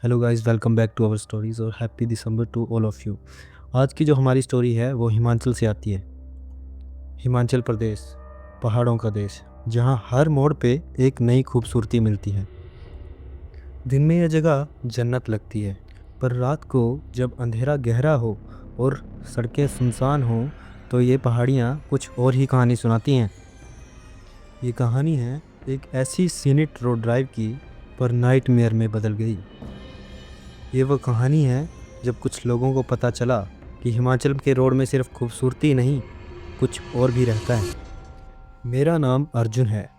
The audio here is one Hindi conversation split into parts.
Hello guys, welcome back to our stories और happy December to all of you. आज की जो हमारी स्टोरी है वो हिमाचल से आती है। हिमाचल प्रदेश, पहाड़ों का देश, जहाँ हर मोड़ पे एक नई खूबसूरती मिलती है। दिन में यह जगह जन्नत लगती है, पर रात को जब अंधेरा गहरा हो और सड़कें सुनसान हो तो ये पहाड़ियाँ कुछ और ही कहानी सुनाती हैं। ये कहानी है एक ऐसी सीनिक रोड ड्राइव की, पर नाइटमेयर में बदल गई। ये वो कहानी है जब कुछ लोगों को पता चला कि हिमाचल के रोड में सिर्फ खूबसूरती नहीं, कुछ और भी रहता है। मेरा नाम अर्जुन है।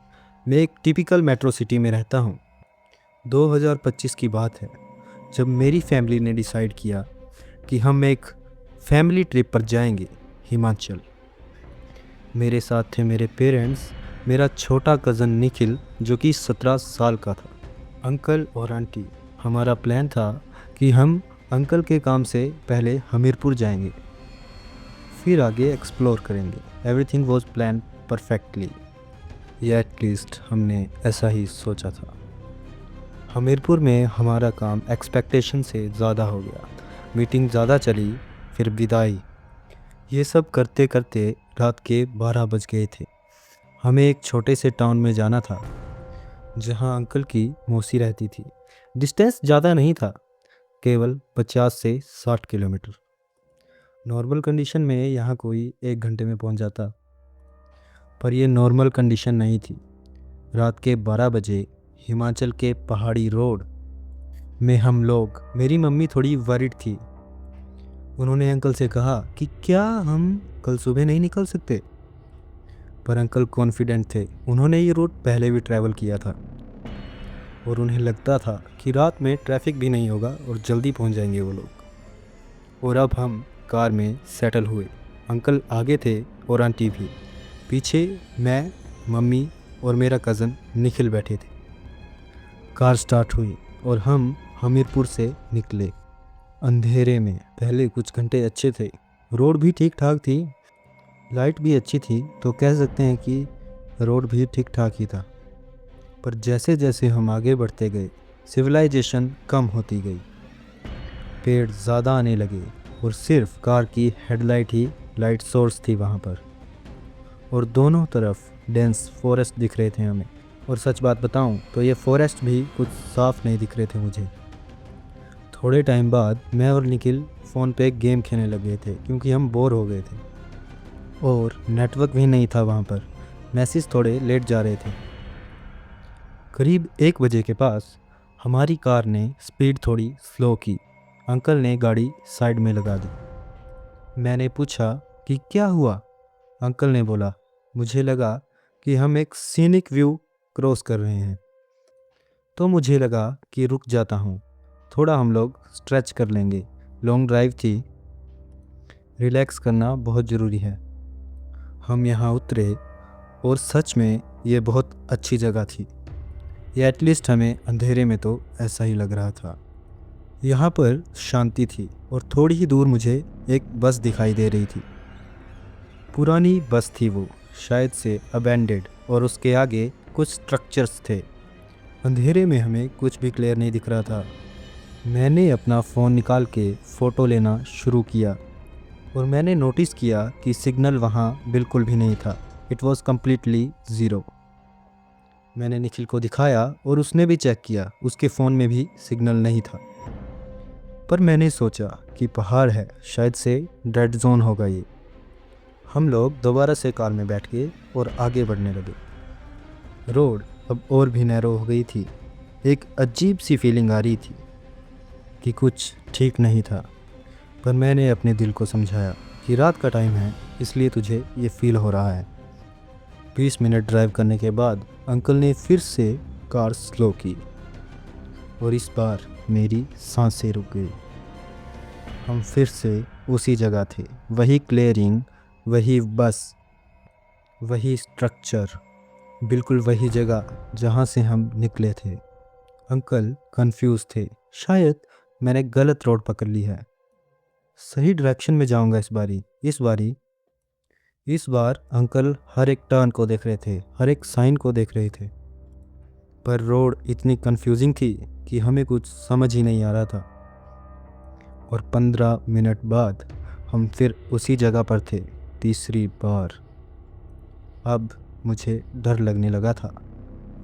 मैं एक टिपिकल मेट्रो सिटी में रहता हूँ। 2025 की बात है, जब मेरी फैमिली ने डिसाइड किया कि हम एक फैमिली ट्रिप पर जाएंगे हिमाचल। मेरे साथ थे मेरे पेरेंट्स, मेरा छोटा कज़न निखिल जो कि 17 साल का था, अंकल और आंटी। हमारा प्लान था कि हम अंकल के काम से पहले हमीरपुर जाएंगे, फिर आगे एक्सप्लोर करेंगे। एवरीथिंग वॉज प्लान परफेक्टली, या एटलीस्ट हमने ऐसा ही सोचा था। हमीरपुर में हमारा काम एक्सपेक्टेशन से ज़्यादा हो गया। मीटिंग ज़्यादा चली, फिर विदाई। ये सब करते करते रात के 12 बज गए थे। हमें एक छोटे से टाउन में जाना था जहाँ अंकल की मौसी रहती थी। डिस्टेंस ज़्यादा नहीं था, केवल 50 से 60 किलोमीटर। नॉर्मल कंडीशन में यहाँ कोई 1 घंटे में पहुँच जाता, पर यह नॉर्मल कंडीशन नहीं थी। रात के 12 बजे हिमाचल के पहाड़ी रोड में हम लोग, मेरी मम्मी थोड़ी वरिड थी। उन्होंने अंकल से कहा कि क्या हम कल सुबह नहीं निकल सकते, पर अंकल कॉन्फिडेंट थे। उन्होंने ये रूट पहले भी ट्रैवल किया था और उन्हें लगता था कि रात में ट्रैफिक भी नहीं होगा और जल्दी पहुंच जाएंगे वो लोग। और अब हम कार में सेटल हुए। अंकल आगे थे और आंटी भी पीछे। मैं, मम्मी और मेरा कज़न निखिल बैठे थे। कार स्टार्ट हुई और हम हमीरपुर से निकले अंधेरे में। पहले कुछ घंटे अच्छे थे, रोड भी ठीक ठाक थी, लाइट भी अच्छी थी, तो कह सकते हैं कि रोड भी ठीक ठाक ही था। पर जैसे जैसे हम आगे बढ़ते गए, सिविलाइजेशन कम होती गई। पेड़ ज़्यादा आने लगे और सिर्फ कार की हेडलाइट ही लाइट सोर्स थी वहाँ पर। और दोनों तरफ डेंस फॉरेस्ट दिख रहे थे हमें। और सच बात बताऊँ तो ये फॉरेस्ट भी कुछ साफ नहीं दिख रहे थे मुझे। थोड़े टाइम बाद मैं और निखिल फ़ोन पे गेम खेलने लगे थे क्योंकि हम बोर हो गए थे और नेटवर्क भी नहीं था वहाँ पर। मैसेज थोड़े लेट जा रहे थे। करीब 1 बजे के पास हमारी कार ने स्पीड थोड़ी स्लो की। अंकल ने गाड़ी साइड में लगा दी। मैंने पूछा कि क्या हुआ। अंकल ने बोला, मुझे लगा कि हम एक सीनिक व्यू क्रॉस कर रहे हैं, तो मुझे लगा कि रुक जाता हूँ, थोड़ा हम लोग स्ट्रेच कर लेंगे। लॉन्ग ड्राइव थी, रिलैक्स करना बहुत ज़रूरी है। हम यहाँ उतरे और सच में ये बहुत अच्छी जगह थी, या एटलीस्ट हमें अंधेरे में तो ऐसा ही लग रहा था। यहाँ पर शांति थी और थोड़ी ही दूर मुझे एक बस दिखाई दे रही थी। पुरानी बस थी वो, शायद से अबेंडेड, और उसके आगे कुछ स्ट्रक्चर्स थे। अंधेरे में हमें कुछ भी क्लियर नहीं दिख रहा था। मैंने अपना फ़ोन निकाल के फ़ोटो लेना शुरू किया और मैंने नोटिस किया कि सिग्नल वहाँ बिल्कुल भी नहीं था। It was completely zero. मैंने निखिल को दिखाया और उसने भी चेक किया, उसके फ़ोन में भी सिग्नल नहीं था। पर मैंने सोचा कि पहाड़ है, शायद से डेड जोन होगा ये। हम लोग दोबारा से कार में बैठ गए और आगे बढ़ने लगे। रोड अब और भी नैरो हो गई थी। एक अजीब सी फीलिंग आ रही थी कि कुछ ठीक नहीं था, पर मैंने अपने दिल को समझाया कि रात का टाइम है, इसलिए तुझे ये फील हो रहा है। 20 मिनट ड्राइव करने के बाद अंकल ने फिर से कार स्लो की और इस बार मेरी सांसें रुक गई। हम फिर से उसी जगह थे, वही क्लियरिंग, वही बस, वही स्ट्रक्चर, बिल्कुल वही जगह जहाँ से हम निकले थे। अंकल कंफ्यूज थे, शायद मैंने गलत रोड पकड़ ली है। सही डायरेक्शन में जाऊंगा इस बार अंकल हर एक टर्न को देख रहे थे, हर एक साइन को देख रहे थे। पर रोड इतनी कंफ्यूजिंग थी कि हमें कुछ समझ ही नहीं आ रहा था। और 15 मिनट बाद हम फिर उसी जगह पर थे, तीसरी बार। अब मुझे डर लगने लगा था।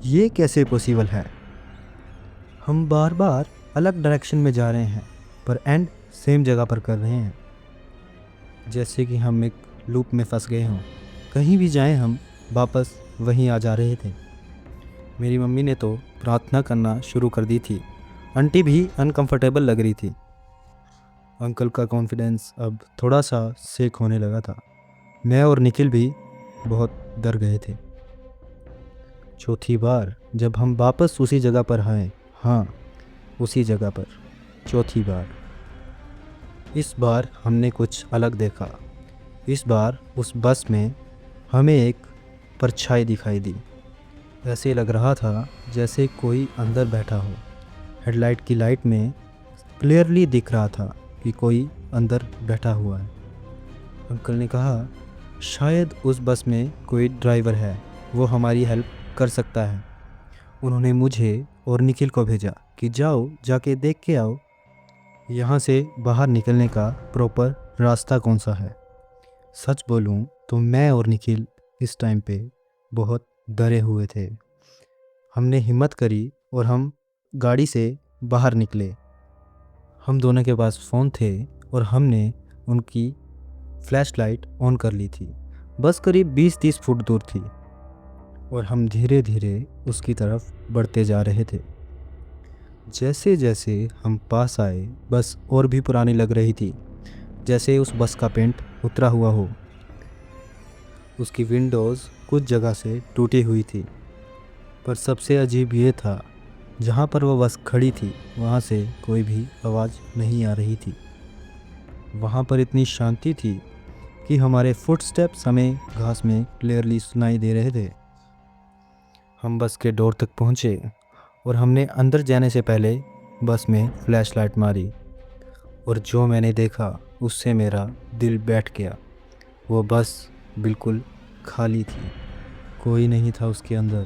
ये कैसे पॉसिबल है? हम बार बार अलग डायरेक्शन में जा रहे हैं पर एंड सेम जगह पर कर रहे हैं, जैसे कि हम एक लूप में फंस गए हों। कहीं भी जाएं हम वापस वहीं आ जा रहे थे। मेरी मम्मी ने तो प्रार्थना करना शुरू कर दी थी। आंटी भी अनकंफर्टेबल लग रही थी। अंकल का कॉन्फिडेंस अब थोड़ा सा शेक होने लगा था। मैं और निखिल भी बहुत डर गए थे। चौथी बार जब हम वापस उसी जगह पर आए, हाँ उसी जगह पर, चौथी बार। इस बार हमने कुछ अलग देखा। इस बार उस बस में हमें एक परछाई दिखाई दी। ऐसे लग रहा था जैसे कोई अंदर बैठा हो। हेडलाइट की लाइट में क्लियरली दिख रहा था कि कोई अंदर बैठा हुआ है। अंकल ने कहा शायद उस बस में कोई ड्राइवर है, वो हमारी हेल्प कर सकता है। उन्होंने मुझे और निखिल को भेजा कि जाओ जाके देख के आओ यहाँ से बाहर निकलने का प्रॉपर रास्ता कौन सा है। सच बोलूँ तो मैं और निखिल इस टाइम पे बहुत डरे हुए थे। हमने हिम्मत करी और हम गाड़ी से बाहर निकले। हम दोनों के पास फ़ोन थे और हमने उनकी फ्लैश लाइट ऑन कर ली थी। बस करीब 20-30 फुट दूर थी और हम धीरे धीरे उसकी तरफ बढ़ते जा रहे थे। जैसे जैसे हम पास आए बस और भी पुरानी लग रही थी, जैसे उस बस का पेंट उतरा हुआ हो। उसकी विंडोज़ कुछ जगह से टूटी हुई थी। पर सबसे अजीब ये था, जहाँ पर वो बस खड़ी थी वहाँ से कोई भी आवाज़ नहीं आ रही थी। वहाँ पर इतनी शांति थी कि हमारे फुटस्टेप्स हमें घास में क्लियरली सुनाई दे रहे थे। हम बस के डोर तक पहुँचे और हमने अंदर जाने से पहले बस में फ्लैशलाइट मारी, और जो मैंने देखा उससे मेरा दिल बैठ गया। वो बस बिल्कुल खाली थी, कोई नहीं था उसके अंदर।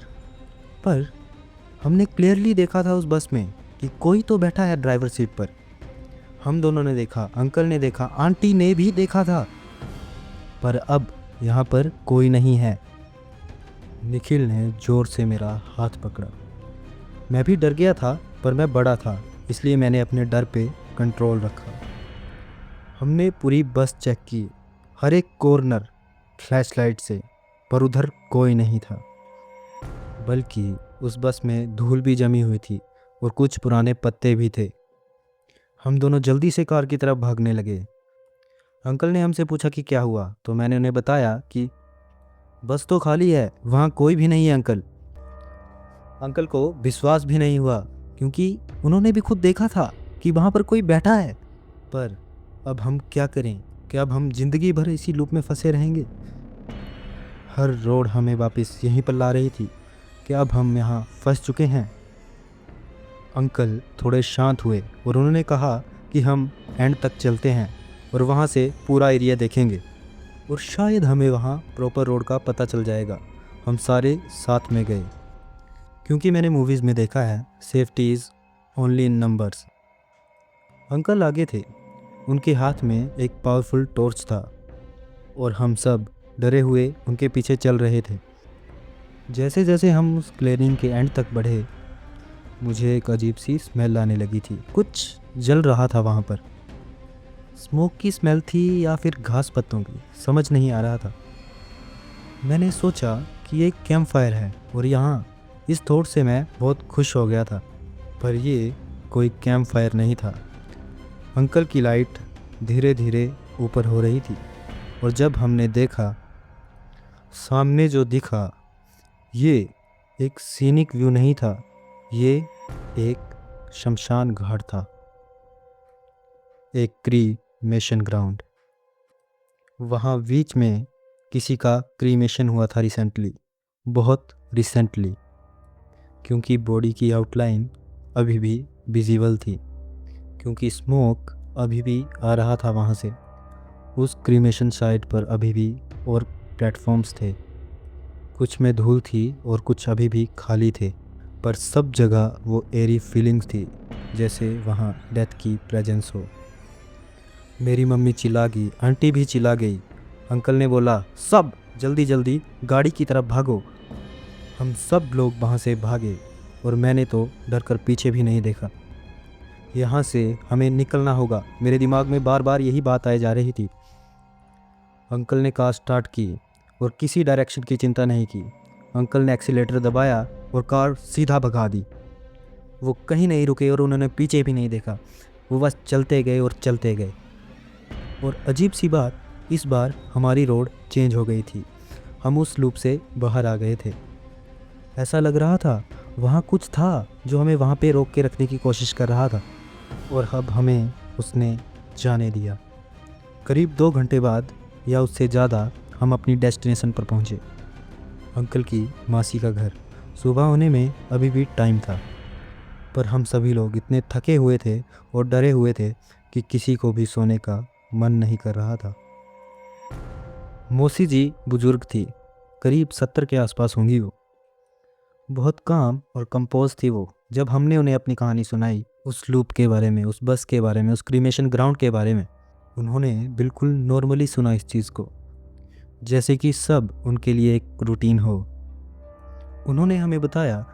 पर हमने क्लियरली देखा था उस बस में कि कोई तो बैठा है ड्राइवर सीट पर। हम दोनों ने देखा, अंकल ने देखा, आंटी ने भी देखा था। पर अब यहाँ पर कोई नहीं है। निखिल ने ज़ोर से मेरा हाथ पकड़ा। मैं भी डर गया था, पर मैं बड़ा था इसलिए मैंने अपने डर पे कंट्रोल रखा। हमने पूरी बस चेक की, हर एक कॉर्नर फ्लैशलाइट से, पर उधर कोई नहीं था। बल्कि उस बस में धूल भी जमी हुई थी और कुछ पुराने पत्ते भी थे। हम दोनों जल्दी से कार की तरफ भागने लगे। अंकल ने हमसे पूछा कि क्या हुआ, तो मैंने उन्हें बताया कि बस तो खाली है, वहाँ कोई भी नहीं है अंकल। अंकल को विश्वास भी नहीं हुआ क्योंकि उन्होंने भी खुद देखा था कि वहाँ पर कोई बैठा है। पर अब हम क्या करें? क्या अब हम ज़िंदगी भर इसी लूप में फंसे रहेंगे? हर रोड हमें वापस यहीं पर ला रही थी। क्या अब हम यहाँ फंस चुके हैं? अंकल थोड़े शांत हुए और उन्होंने कहा कि हम एंड तक चलते हैं और वहाँ से पूरा एरिया देखेंगे और शायद हमें वहाँ प्रॉपर रोड का पता चल जाएगा। हम सारे साथ में गए क्योंकि मैंने मूवीज़ में देखा है, safety is only in numbers. Uncle आगे थे, उनके हाथ में एक पावरफुल टॉर्च था और हम सब डरे हुए उनके पीछे चल रहे थे। जैसे जैसे हम उस क्लियरिंग के एंड तक बढ़े, मुझे एक अजीब सी स्मेल आने लगी थी। कुछ जल रहा था वहाँ पर। स्मोक की स्मेल थी या फिर घास पत्तों की, समझ नहीं आ रहा था। मैंने सोचा कि ये एक कैंप फायर है और यहाँ इस थॉट से मैं बहुत खुश हो गया था। पर ये कोई कैंप फायर नहीं था। अंकल की लाइट धीरे धीरे ऊपर हो रही थी और जब हमने देखा, सामने जो दिखा, ये एक सीनिक व्यू नहीं था, ये एक शमशान घाट था, एक क्रीमेशन ग्राउंड। वहाँ बीच में किसी का क्रीमेशन हुआ था रिसेंटली, बहुत रिसेंटली, क्योंकि बॉडी की आउटलाइन अभी भी विजिबल थी, क्योंकि स्मोक अभी भी आ रहा था वहाँ से। उस क्रीमेशन साइट पर अभी भी और प्लेटफॉर्म्स थे, कुछ में धूल थी और कुछ अभी भी खाली थे। पर सब जगह वो एरी फीलिंग्स थी, जैसे वहाँ डेथ की प्रेजेंस हो। मेरी मम्मी चिल्ला गई, आंटी भी चिल्ला गई। अंकल ने बोला, सब जल्दी जल्दी गाड़ी की तरफ भागो। हम सब लोग वहाँ से भागे और मैंने तो डर कर पीछे भी नहीं देखा। यहाँ से हमें निकलना होगा, मेरे दिमाग में बार बार यही बात आए जा रही थी। अंकल ने कार स्टार्ट की और किसी डायरेक्शन की चिंता नहीं की। अंकल ने एक्सीलेटर दबाया और कार सीधा भगा दी। वो कहीं नहीं रुके और उन्होंने पीछे भी नहीं देखा। वो बस चलते गए और चलते गए। और अजीब सी बात, इस बार हमारी रोड चेंज हो गई थी। हम उस लूप से बाहर आ गए थे। ऐसा लग रहा था वहाँ कुछ था जो हमें वहाँ पे रोक के रखने की कोशिश कर रहा था, और अब हमें उसने जाने दिया। करीब 2 घंटे बाद या उससे ज़्यादा हम अपनी डेस्टिनेशन पर पहुँचे, अंकल की मासी का घर। सुबह होने में अभी भी टाइम था, पर हम सभी लोग इतने थके हुए थे और डरे हुए थे कि किसी को भी सोने का मन नहीं कर रहा था। मौसी जी बुजुर्ग थी, करीब 70 के आसपास होंगी वो। बहुत काम और कंपोज थी वो। जब हमने उन्हें अपनी कहानी सुनाई, उस लूप के बारे में, उस बस के बारे में, उस क्रीमेशन ग्राउंड के बारे में, उन्होंने बिल्कुल नॉर्मली सुना इस चीज़ को, जैसे कि सब उनके लिए एक रूटीन हो। उन्होंने हमें बताया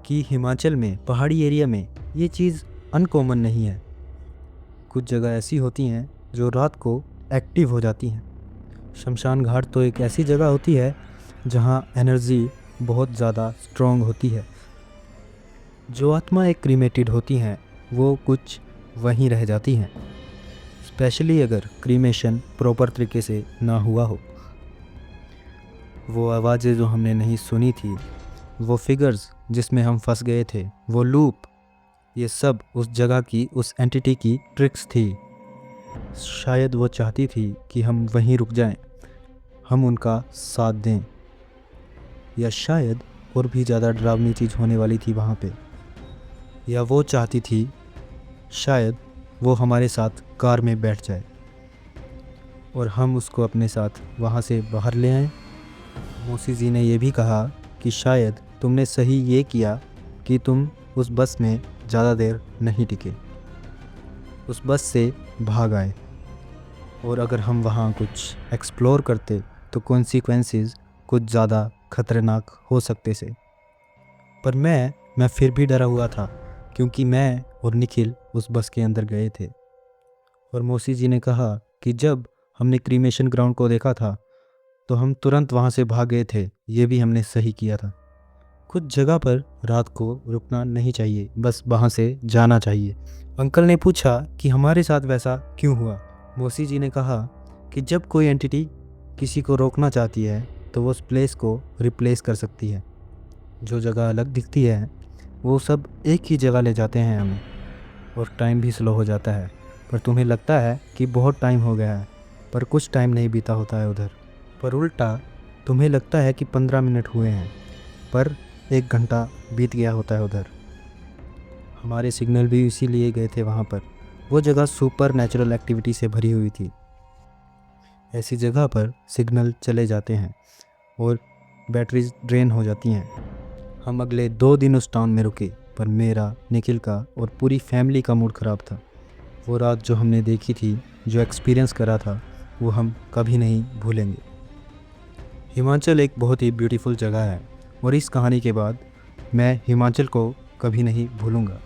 कि हिमाचल में पहाड़ी एरिया में ये चीज़ अनकॉमन नहीं है। कुछ जगह ऐसी होती हैं जो रात को एक्टिव हो जाती हैं। शमशान घाट तो एक ऐसी जगह होती है जहाँ एनर्जी बहुत ज़्यादा स्ट्रॉन्ग होती है। जो आत्माएं क्रीमेटेड होती हैं वो कुछ वहीं रह जाती हैं, स्पेशली अगर क्रीमेशन प्रॉपर तरीके से ना हुआ हो। वो आवाज़ें जो हमने नहीं सुनी थी, वो फिगर्स जिसमें हम फंस गए थे, वो लूप, ये सब उस जगह की, उस एंटिटी की ट्रिक्स थी। शायद वो चाहती थी कि हम वहीं रुक जाएं, हम उनका साथ दें, या शायद और भी ज़्यादा डरावनी चीज़ होने वाली थी वहाँ पे। या वो चाहती थी शायद वो हमारे साथ कार में बैठ जाए और हम उसको अपने साथ वहाँ से बाहर ले आएं। मौसी जी ने यह भी कहा कि शायद तुमने सही ये किया कि तुम उस बस में ज़्यादा देर नहीं टिके, उस बस से भाग आए, और अगर हम वहाँ कुछ एक्सप्लोर करते तो कॉन्सिक्वेंसेस कुछ ज़्यादा खतरनाक हो सकते थे। पर मैं फिर भी डरा हुआ था, क्योंकि मैं और निखिल उस बस के अंदर गए थे। और मौसी जी ने कहा कि जब हमने क्रीमेशन ग्राउंड को देखा था तो हम तुरंत वहाँ से भाग गए थे। ये भी हमने सही किया था। कुछ जगह पर रात को रुकना नहीं चाहिए, बस वहाँ से जाना चाहिए। अंकल ने पूछा कि हमारे साथ वैसा क्यों हुआ। मौसी जी ने कहा कि जब कोई एंटिटी किसी को रोकना चाहती है तो वो उस प्लेस को रिप्लेस कर सकती है। जो जगह अलग दिखती है वो सब एक ही जगह ले जाते हैं हमें, और टाइम भी स्लो हो जाता है। पर तुम्हें लगता है कि बहुत टाइम हो गया है, पर कुछ टाइम नहीं बीता होता है उधर। पर उल्टा तुम्हें लगता है कि 15 मिनट हुए हैं, पर 1 घंटा बीत गया होता है उधर। हमारे सिग्नल भी इसीलिए गए थे वहाँ पर। वो जगह सुपर नेचुरल एक्टिविटी से भरी हुई थी। ऐसी जगह पर सिग्नल चले जाते हैं और बैटरीज ड्रेन हो जाती हैं। हम अगले 2 दिन उस टाउन में रुके, पर मेरा, निखिल का और पूरी फैमिली का मूड ख़राब था। वो रात जो हमने देखी थी, जो एक्सपीरियंस करा था, वो हम कभी नहीं भूलेंगे। हिमाचल एक बहुत ही ब्यूटीफुल जगह है, और इस कहानी के बाद मैं हिमाचल को कभी नहीं भूलूँगा।